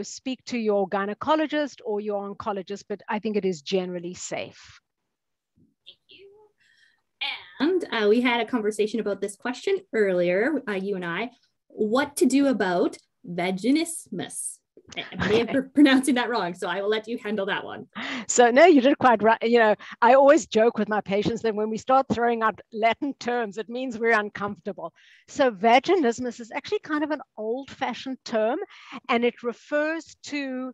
speak to your gynecologist or your oncologist, but I think it is generally safe. Thank you. And we had a conversation about this question earlier, you and I, what to do about vaginismus. I may have pronouncing that wrong, so I will let you handle that one. So no, you did quite right. I always joke with my patients that when we start throwing out Latin terms, it means we're uncomfortable. So vaginismus is actually kind of an old-fashioned term, and it refers to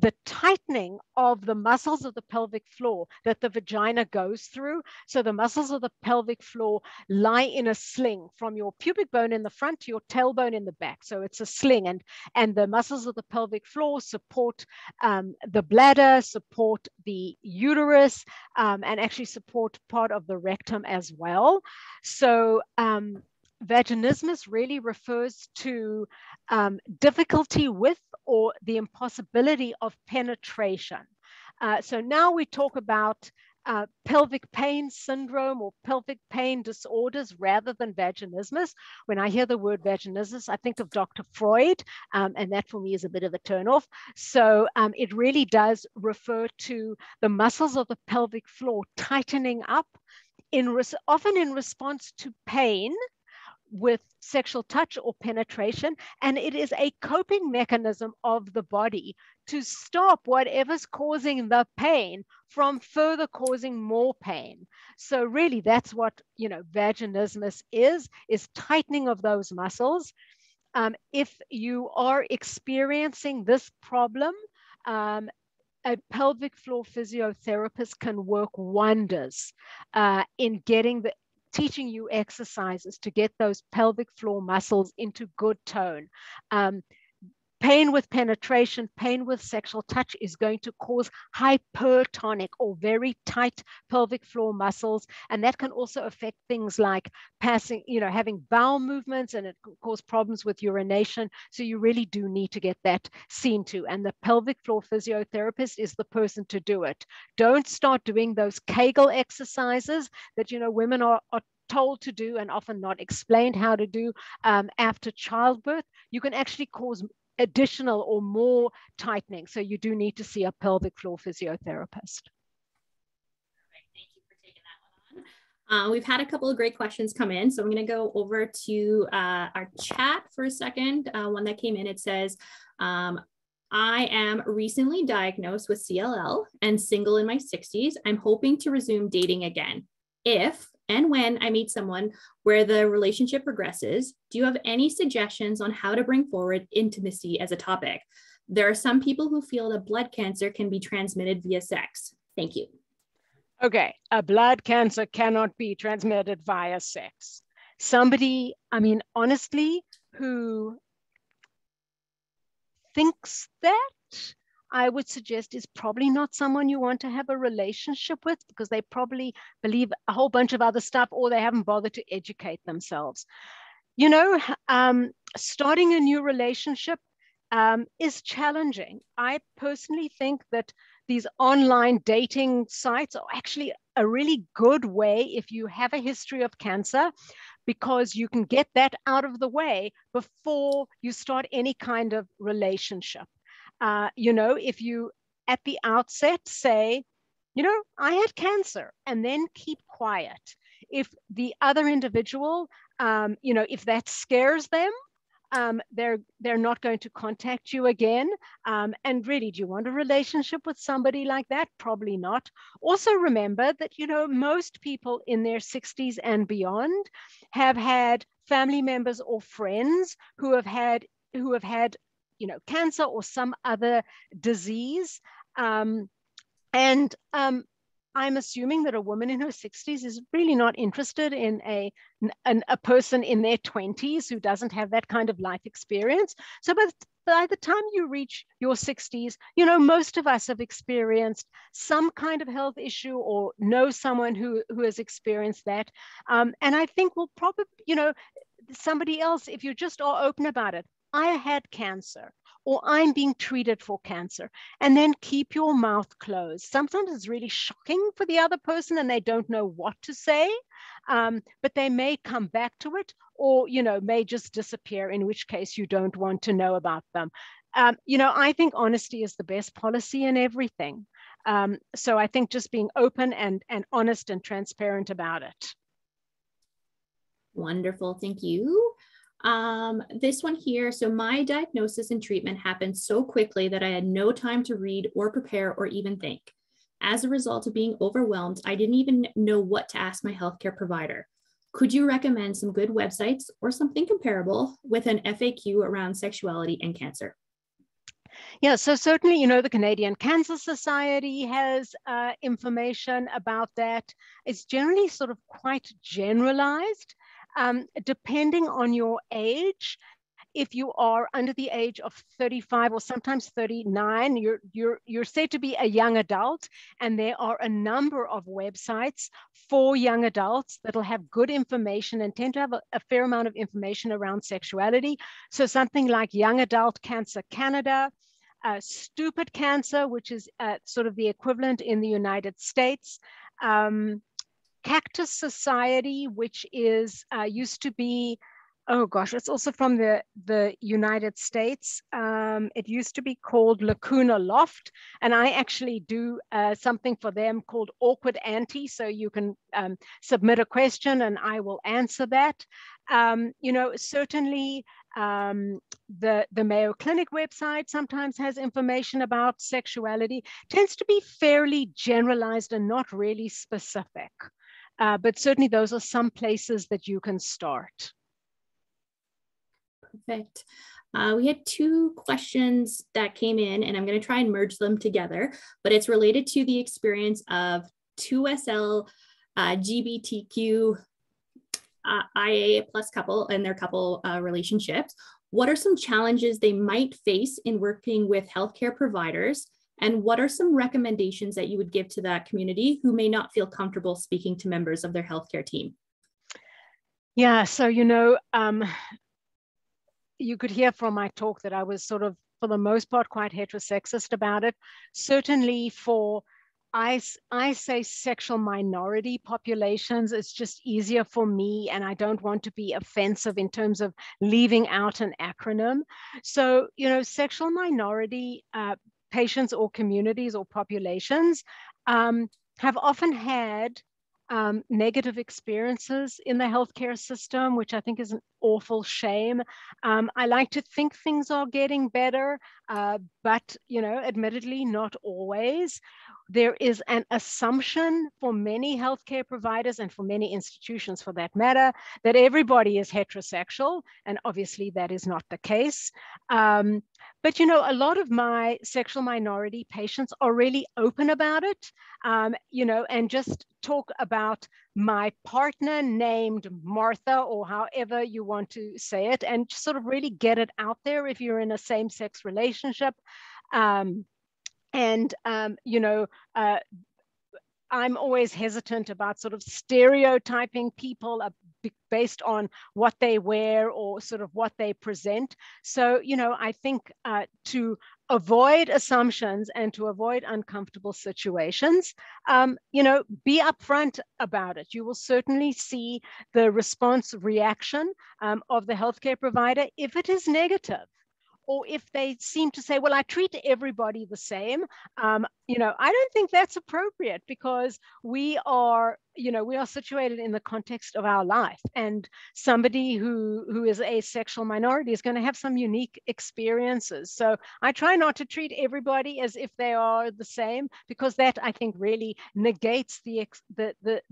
the tightening of the muscles of the pelvic floor that the vagina goes through. So the muscles of the pelvic floor lie in a sling from your pubic bone in the front to your tailbone in the back. So it's a sling, and the muscles of the pelvic floor support the bladder, support the uterus, and actually support part of the rectum as well. So vaginismus really refers to difficulty with or the impossibility of penetration. So now we talk about pelvic pain syndrome or pelvic pain disorders rather than vaginismus. When I hear the word vaginismus, I think of Dr. Freud, and that for me is a bit of a turnoff. So it really does refer to the muscles of the pelvic floor tightening up, often in response to pain with sexual touch or penetration, and it is a coping mechanism of the body to stop whatever's causing the pain from further causing more pain. So really that's what vaginismus is tightening of those muscles. If you are experiencing this problem, a pelvic floor physiotherapist can work wonders in teaching you exercises to get those pelvic floor muscles into good tone. Pain with penetration, pain with sexual touch is going to cause hypertonic or very tight pelvic floor muscles. And that can also affect things like passing, having bowel movements, and it can cause problems with urination. So you really do need to get that seen to. And the pelvic floor physiotherapist is the person to do it. Don't start doing those Kegel exercises that, women are told to do and often not explained how to do after childbirth. You can actually cause additional or more tightening. So you do need to see a pelvic floor physiotherapist. Thank you for taking that one on. We've had a couple of great questions come in. So I'm going to go over to our chat for a second. One that came in, it says, I am recently diagnosed with CLL and single in my 60s. I'm hoping to resume dating again. If and when I meet someone where the relationship progresses, do you have any suggestions on how to bring forward intimacy as a topic? There are some people who feel that blood cancer can be transmitted via sex. Thank you. Okay, a blood cancer cannot be transmitted via sex. Somebody, honestly, who thinks that, I would suggest is probably not someone you want to have a relationship with, because they probably believe a whole bunch of other stuff, or they haven't bothered to educate themselves. Starting a new relationship is challenging. I personally think that these online dating sites are actually a really good way if you have a history of cancer, because you can get that out of the way before you start any kind of relationship. If you at the outset say, I had cancer, and then keep quiet. If the other individual, if that scares them, they're not going to contact you again. And really, do you want a relationship with somebody like that? Probably not. Also remember that, most people in their 60s and beyond have had family members or friends who have had cancer or some other disease. I'm assuming that a woman in her 60s is really not interested in a person in their 20s who doesn't have that kind of life experience. So by the time you reach your 60s, most of us have experienced some kind of health issue or know someone who has experienced that. And I think we'll probably, somebody else, if you just are open about it, I had cancer, or I'm being treated for cancer, and then keep your mouth closed. Sometimes it's really shocking for the other person and they don't know what to say, but they may come back to it, or, may just disappear, in which case you don't want to know about them. I think honesty is the best policy in everything. So I think just being open and honest and transparent about it. Wonderful, thank you. This one here, so my diagnosis and treatment happened so quickly that I had no time to read or prepare or even think. As a result of being overwhelmed, I didn't even know what to ask my healthcare provider. Could you recommend some good websites or something comparable with an FAQ around sexuality and cancer? Yeah, so certainly, the Canadian Cancer Society has information about that. It's generally sort of quite generalized. Depending on your age, if you are under the age of 35 or sometimes 39, you're said to be a young adult, and there are a number of websites for young adults that'll have good information and tend to have a fair amount of information around sexuality. So something like Young Adult Cancer Canada, Stupid Cancer, which is sort of the equivalent in the United States, Cactus Society, which is used to be, oh gosh, it's also from the United States. It used to be called Lacuna Loft, and I actually do something for them called Awkward Auntie. So you can submit a question and I will answer that. Certainly the Mayo Clinic website sometimes has information about sexuality, tends to be fairly generalized and not really specific. But certainly those are some places that you can start. Perfect. We had two questions that came in, and I'm going to try and merge them together, but it's related to the experience of 2SL GBTQ IA plus couple and their couple relationships. What are some challenges they might face in working with healthcare providers? And what are some recommendations that you would give to that community who may not feel comfortable speaking to members of their healthcare team? Yeah, so, you could hear from my talk that I was sort of, for the most part, quite heterosexist about it. Certainly for, I say sexual minority populations, it's just easier for me, and I don't want to be offensive in terms of leaving out an acronym. So, sexual minority patients or communities or populations have often had negative experiences in the healthcare system, which I think is an awful shame. I like to think things are getting better, but, admittedly, not always. There is an assumption for many healthcare providers and for many institutions for that matter, that everybody is heterosexual, and obviously that is not the case. But, a lot of my sexual minority patients are really open about it, and just talk about my partner named Martha, or however you want to say it, and sort of really get it out there if you're in a same-sex relationship. I'm always hesitant about sort of stereotyping people based on what they wear or sort of what they present. So, I think to avoid assumptions and to avoid uncomfortable situations, be upfront about it. You will certainly see the response reaction of the healthcare provider if it is negative, or if they seem to say, well, I treat everybody the same. I don't think that's appropriate, because we are situated in the context of our life, and somebody who is a sexual minority is going to have some unique experiences. So I try not to treat everybody as if they are the same, because that, I think, really negates the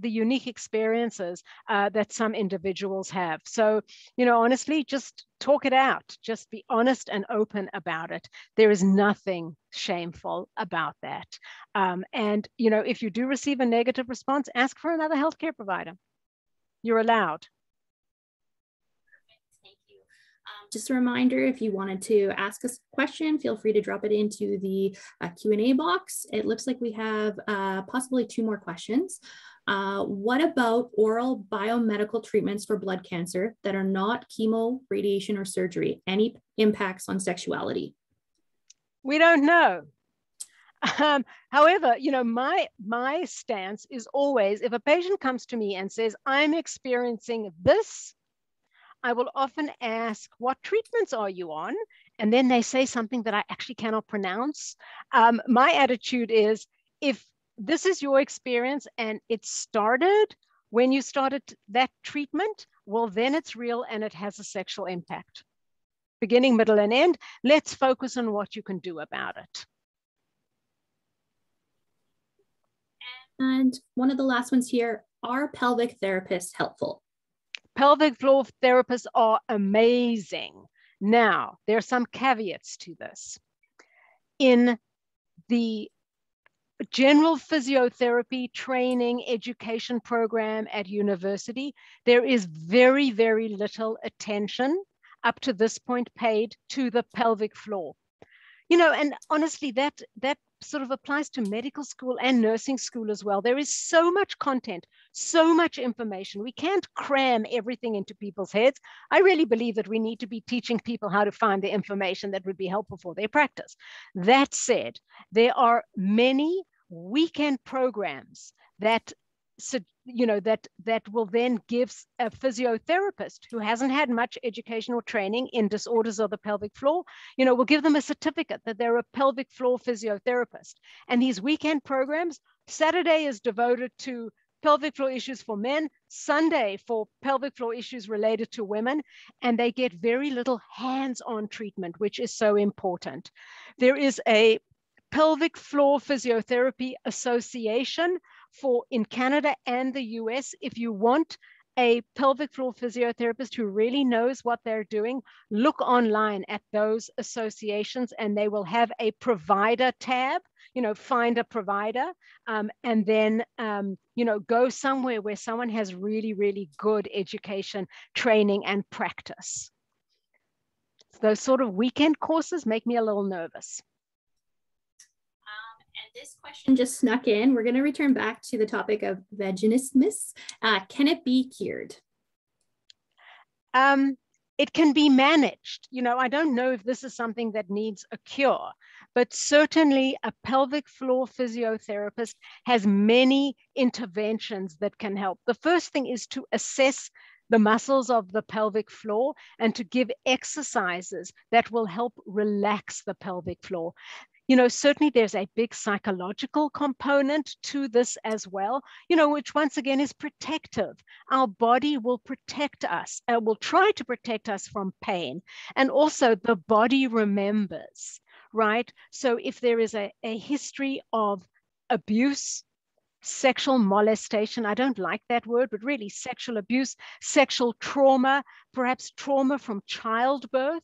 unique experiences that some individuals have. So, honestly, just talk it out. Just be honest and open about it. There is nothing shameful about that. And, if you do receive a negative response, ask for another healthcare provider. You're allowed. Thank you. Just a reminder, if you wanted to ask us a question, feel free to drop it into the Q&A box. It looks like we have possibly 2 more questions. What about oral biomedical treatments for blood cancer that are not chemo, radiation, or surgery? Any impacts on sexuality? We don't know. However, my stance is always, if a patient comes to me and says, I'm experiencing this, I will often ask, what treatments are you on? And then they say something that I actually cannot pronounce. My attitude is, if this is your experience and it started when you started that treatment, well, then it's real and it has a sexual impact. Beginning, middle, and end. Let's focus on what you can do about it. And one of the last ones here, are pelvic therapists helpful? Pelvic floor therapists are amazing. Now, there are some caveats to this. In the general physiotherapy training education program at university, there is very, very little attention up to this point paid to the pelvic floor. And honestly, that sort of applies to medical school and nursing school as well. There is so much content, so much information. We can't cram everything into people's heads. I really believe that we need to be teaching people how to find the information that would be helppful for their practice. That said, there are many weekend programs that will then give a physiotherapist who hasn't had much educational training in disorders of the pelvic floor, will give them a certificate that they're a pelvic floor physiotherapist. And these weekend programs, Saturday is devoted to pelvic floor issues for men, Sunday for pelvic floor issues related to women, and they get very little hands-on treatment, which is so important. There is a Pelvic Floor Physiotherapy Association in Canada and the US. If you want a pelvic floor physiotherapist who really knows what they're doing, look online at those associations, and they will have a provider tab, find a provider, and then, go somewhere where someone has really, really good education, training, and practice. those sort of weekend courses make me a little nervous. And this question just snuck in. We're going to return back to the topic of vaginismus. Can it be cured? It can be managed. You know, I don't know if this is something that needs a cure, but certainly a pelvic floor physiotherapist has many interventions that can help. The first thing is to assess the muscles of the pelvic floor and to give exercises that will help relax the pelvic floor. You know, certainly there's a big psychological component to this as well, you know, which once again is protective. Our body will protect us, will try to protect us from pain. And also the body remembers, right? So if there is a history of abuse, sexual molestation, I don't like that word, but really sexual abuse, sexual trauma, perhaps trauma from childbirth,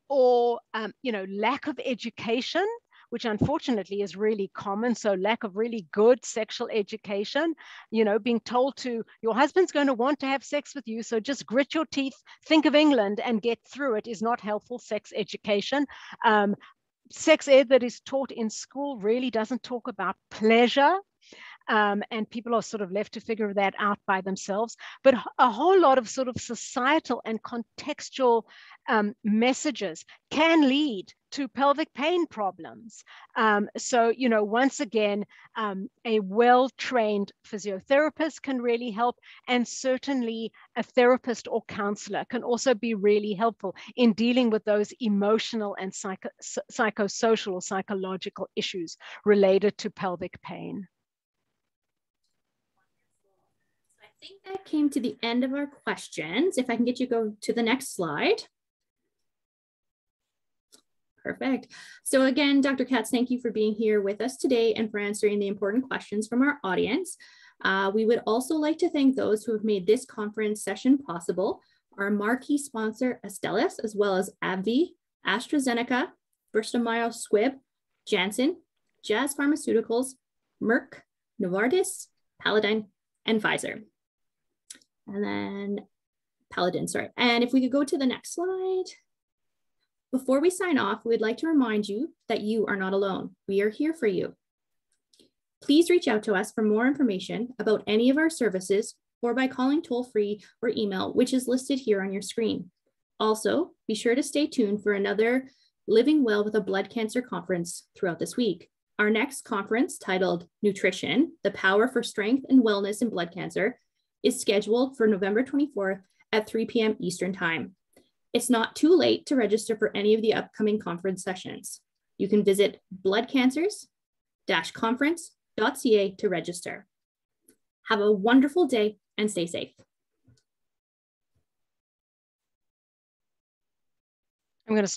or you know, lack of education, which unfortunately is really common. So lack of really good sexual education, you know, being told to your husband's going to want to have sex with you, so just grit your teeth, think of England and get through it, is not helpful sex education. Sex ed that is taught in school really doesn't talk about pleasure. And people are sort of left to figure that out by themselves. But a whole lot of sort of societal and contextual messages can lead to pelvic pain problems. So, you know, once again, a well-trained physiotherapist can really help, and certainly a therapist or counselor can also be really helpful in dealing with those emotional and psychosocial or psychological issues related to pelvic pain. I think that came to the end of our questions. If I can get you to go to the next slide. Perfect. So again, Dr. Katz, thank you for being here with us today and for answering the important questions from our audience. We would also like to thank those who have made this conference session possible, our marquee sponsor, Astellas, as well as AbbVie, AstraZeneca, Bristol Myers Squibb, Janssen, Jazz Pharmaceuticals, Merck, Novartis, Paladin, and Pfizer. And then Paladin, sorry. And if we could go to the next slide. Before we sign off, we'd like to remind you that you are not alone. We are here for you. Please reach out to us for more information about any of our services or by calling toll-free or email, which is listed here on your screen. Also, be sure to stay tuned for another Living Well with a Blood Cancer conference throughout this week. Our next conference, titled Nutrition, the Power for Strength and Wellness in Blood Cancer, is scheduled for November 24th at 3 p.m. Eastern Time. It's not too late to register for any of the upcoming conference sessions. You can visit bloodcancers-conference.ca to register. Have a wonderful day and stay safe. I'm going to stop.